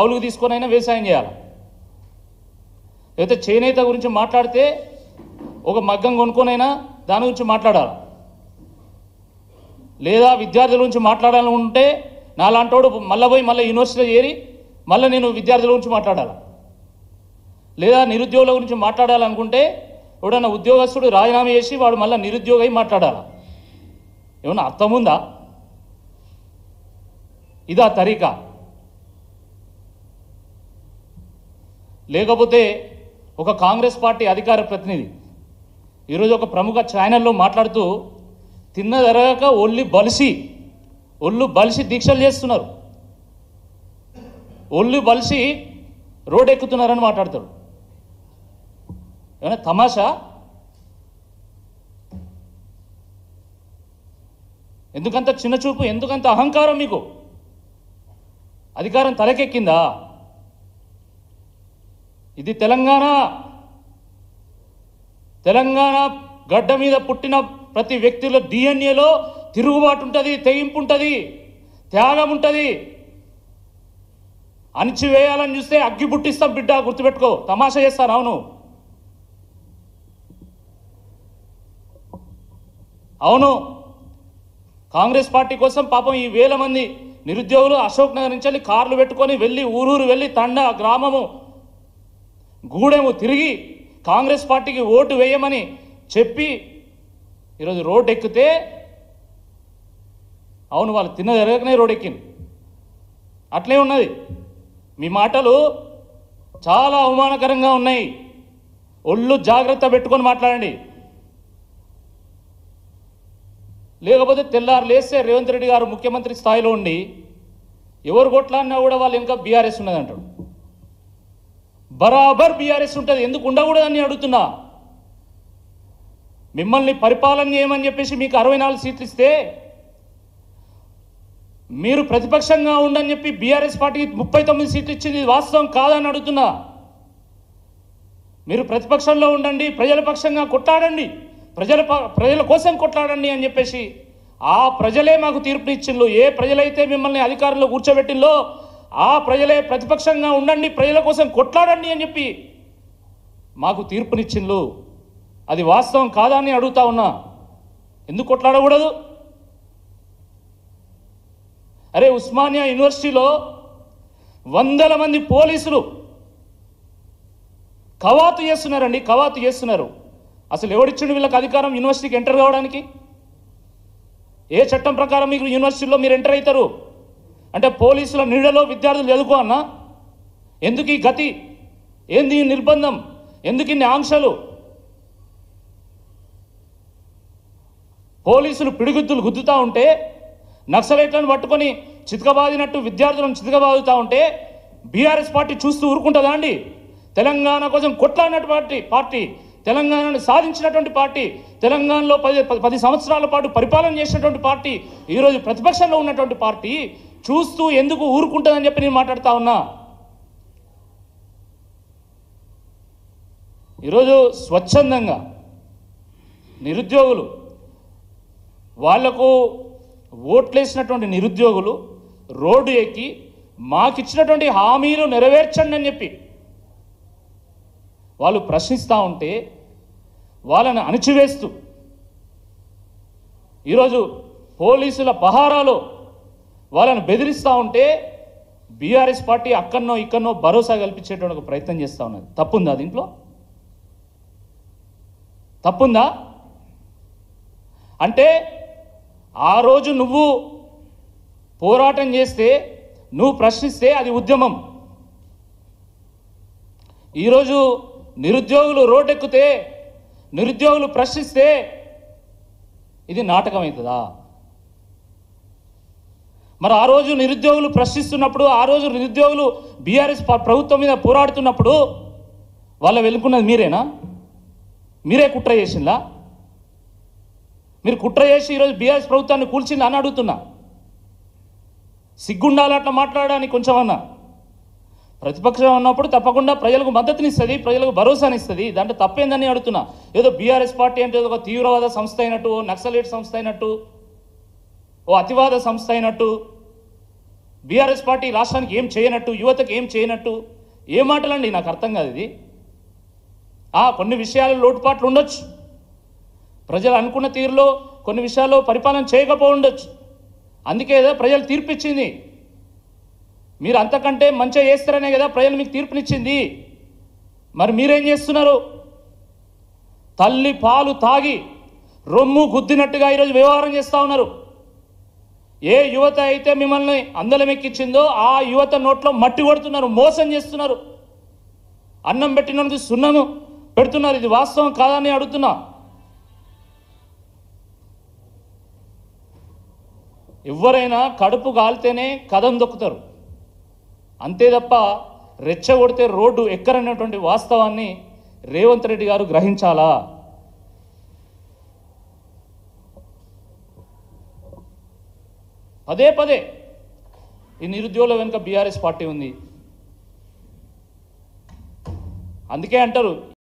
కౌలుకు తీసుకొనైనా వ్యవసాయం చేయాలి. లేకపోతే చేనేత గురించి మాట్లాడితే ఒక మగ్గం కొనుక్కొనైనా దాని గురించి మాట్లాడాలి. లేదా విద్యార్థుల గురించి మాట్లాడాలనుకుంటే నాలాంటోడు మళ్ళీ యూనివర్సిటీలో చేరి మళ్ళీ నేను విద్యార్థుల గురించి మాట్లాడాలి. లేదా నిరుద్యోగుల గురించి మాట్లాడాలనుకుంటే ఎవడన్నా ఉద్యోగస్తుడు రాజీనామా చేసి వాడు మళ్ళీ నిరుద్యోగై మాట్లాడాలి. ఏమన్నా అర్థం ఉందా? ఇదా తరీకా? లేకపోతే ఒక కాంగ్రెస్ పార్టీ అధికార ప్రతినిధి ఈరోజు ఒక ప్రముఖ ఛానల్లో మాట్లాడుతూ తిన్నదరగక ఒళ్ళు బలిసి దీక్షలు చేస్తున్నారు, ఒళ్ళు బలిసి రోడ్ ఎక్కుతున్నారని మాట్లాడతాడు. ఏమైనా తమాషా? ఎందుకంత చిన్న చూపు, ఎందుకంత అహంకారం? మీకు అధికారం తలకెక్కిందా? ఇది తెలంగాణ గడ్డ మీద పుట్టిన ప్రతి వ్యక్తిలో డిఎన్ఏలో తిరుగుబాటు ఉంటుంది, తెగింపు ఉంటుంది, త్యాగం ఉంటుంది. అణిచివేయాలని చూస్తే అగ్గి పుట్టిస్తాం బిడ్డ, గుర్తుపెట్టుకో. తమాషా చేస్తాను. అవును, కాంగ్రెస్ పార్టీ కోసం పాపం ఈ వేల మంది నిరుద్యోగులు అశోక్ నగర్ నుంచి కార్లు పెట్టుకొని వెళ్ళి ఊరూరు వెళ్ళి తండ గ్రామము గూడెము తిరిగి కాంగ్రెస్ పార్టీకి ఓటు వేయమని చెప్పి ఈరోజు రోడ్డు ఎక్కితే, అవును వాళ్ళు తిన్నదరగకనే రోడ్డు ఎక్కింది. అట్లే ఉన్నది. మీ మాటలు చాలా అవమానకరంగా ఉన్నాయి. ఒళ్ళు జాగ్రత్త పెట్టుకొని మాట్లాడండి. లేకపోతే తెల్లారు లేస్తే రేవంత్ రెడ్డి గారు ముఖ్యమంత్రి స్థాయిలో ఉండి ఎవరు కొట్లాడినా కూడా వాళ్ళు ఇంకా బీఆర్ఎస్ ఉన్నది అంటాడు. బరాబర్ బీఆర్ఎస్ ఉంటుంది, ఎందుకు ఉండకూడదని అడుగుతున్నా. మిమ్మల్ని పరిపాలన చేయమని చెప్పేసి మీకు 64 సీట్లు ఇస్తే మీరు ప్రతిపక్షంగా ఉండని చెప్పి బీఆర్ఎస్ పార్టీకి 39 సీట్లు ఇచ్చింది వాస్తవం కాదని అడుగుతున్నా. మీరు ప్రతిపక్షంలో ఉండండి, ప్రజల పక్షంగా కొట్లాడండి, ప్రజల కోసం కొట్లాడండి అని చెప్పేసి ఆ ప్రజలే మాకు తీర్పునిచ్చిండ్రు. ఏ ప్రజలైతే మిమ్మల్ని అధికారంలో కూర్చోబెట్టిందో ఆ ప్రజలే ప్రతిపక్షంగా ఉండండి, ప్రజల కోసం కొట్లాడండి అని చెప్పి మాకు తీర్పునిచ్చిండ్రు. అది వాస్తవం కాదా అని అడుగుతా ఉన్నా. ఎందుకు కొట్లాడకూడదు? అరే, ఉస్మానియా యూనివర్సిటీలో వందల మంది పోలీసులు కవాతు చేస్తున్నారు. అసలు ఎవడిచ్చిండు వీళ్ళకి అధికారం యూనివర్సిటీకి ఎంటర్ కావడానికి? ఏ చట్టం ప్రకారం మీకు యూనివర్సిటీలో మీరు ఎంటర్ అవుతారు? అంటే పోలీసుల నీడలో విద్యార్థులు చదువుకో అన్నా? ఎందుకు ఈ గతి? ఏంది ఈ నిర్బంధం? ఎందుకు ఇన్ని ఆంక్షలు? పోలీసులు పిడిగుద్దులు గుద్దుతూ ఉంటే, నక్సలైట్లను పట్టుకొని చితకబాదినట్టు విద్యార్థులను చితకబాదుతూ ఉంటే బీఆర్ఎస్ పార్టీ చూస్తూ ఊరుకుంటుందా అండి? తెలంగాణ కోసం కొట్లాడినటువంటి పార్టీ, తెలంగాణను సాధించినటువంటి పార్టీ, తెలంగాణలో 10 సంవత్సరాల పాటు పరిపాలన చేసినటువంటి పార్టీ, ఈరోజు ప్రతిపక్షంలో ఉన్నటువంటి పార్టీ చూస్తూ ఎందుకు ఊరుకుంటుందని చెప్పి నేను మాట్లాడుతూ ఉన్నా. ఈరోజు స్వచ్ఛందంగా నిరుద్యోగులు, వాళ్లకు ఓట్లేసినటువంటి నిరుద్యోగులు రోడ్డు ఎక్కి మాకిచ్చినటువంటి హామీలు నెరవేర్చండి అని చెప్పి వాళ్ళు ప్రశ్నిస్తూ ఉంటే, వాళ్ళని అణిచివేస్తూ ఈరోజు పోలీసుల పహారాలో వాళ్ళని బెదిరిస్తూ ఉంటే బీఆర్ఎస్ పార్టీ అక్కడనో ఇక్కడనో భరోసా కల్పించేటువంటి ఒక ప్రయత్నం చేస్తూ ఉన్నది. తప్పుందా దీంట్లో? తప్పుందా? అంటే ఆ రోజు నువ్వు పోరాటం చేస్తే, నువ్వు ప్రశ్నిస్తే అది ఉద్యమం. ఈరోజు నిరుద్యోగులు రోడ్డెక్కితే, నిరుద్యోగులు ప్రశ్నిస్తే ఇది నాటకం అవుతుందా? మరి ఆ రోజు నిరుద్యోగులు ప్రశ్నిస్తున్నప్పుడు, ఆ రోజు నిరుద్యోగులు బీఆర్ఎస్ ప్రభుత్వం మీద పోరాడుతున్నప్పుడు వాళ్ళ వెనుకున్నది మీరేనా? మీరే కుట్ర చేసిందా? మీరు కుట్ర చేసి ఈరోజు బీఆర్ఎస్ ప్రభుత్వాన్ని కూల్చిందా అని అడుగుతున్నా. సిగ్గుండాలి అట్లా మాట్లాడడానికి కొంచెం అన్నా. ప్రతిపక్షం ఉన్నప్పుడు తప్పకుండా ప్రజలకు మద్దతునిస్తుంది, ప్రజలకు భరోసానిస్తుంది. దాంట్లో తప్పేందని అడుగుతున్నా. ఏదో బీఆర్ఎస్ పార్టీ అంటే ఒక తీవ్రవాద సంస్థ అయినట్టు, నక్సలైట్ సంస్థ అయినట్టు, ఓ అతివాద సంస్థ అయినట్టు బీఆర్ఎస్ పార్టీ రాష్ట్రానికి ఏం చేయనట్టు, యువతకు ఏం చేయనట్టు, ఏ మాటలండి? నాకు అర్థం కాదు ఇది. కొన్ని విషయాల్లో లోటుపాట్లు ఉండొచ్చు, ప్రజలు అనుకున్న తీరులో కొన్ని విషయాల్లో పరిపాలన చేయకపో ఉండొచ్చు. అందుకే కదా ప్రజలు తీర్పిచ్చింది. మీరు అంతకంటే మంచిగా చేస్తారనే కదా ప్రజలు మీకు తీర్పునిచ్చింది. మరి మీరేం చేస్తున్నారు? తల్లి పాలు తాగి రొమ్ము గుద్దినట్టుగా ఈరోజు వ్యవహారం చేస్తూ ఉన్నారు. ఏ యువత అయితే మిమ్మల్ని అందలం ఎక్కించిందో ఆ యువత నోట్లో మట్టి కొడుతున్నారు, మోసం చేస్తున్నారు, అన్నం పెట్టినందుకు సున్నము పెడుతున్నారు. ఇది వాస్తవం కాదని అడుగుతున్నా. ఎవరైనా కడుపు కాలితేనే కదం దొక్కుతారు, అంతే తప్ప రెచ్చగొడితే రోడ్డు ఎక్కరనేటువంటి వాస్తవాన్ని రేవంత్ రెడ్డి గారు గ్రహించాలా? పదే పదే ఈ నిరుద్యోగుల వెనుక బీఆర్ఎస్ పార్టీ ఉంది. అందుకే అంటారు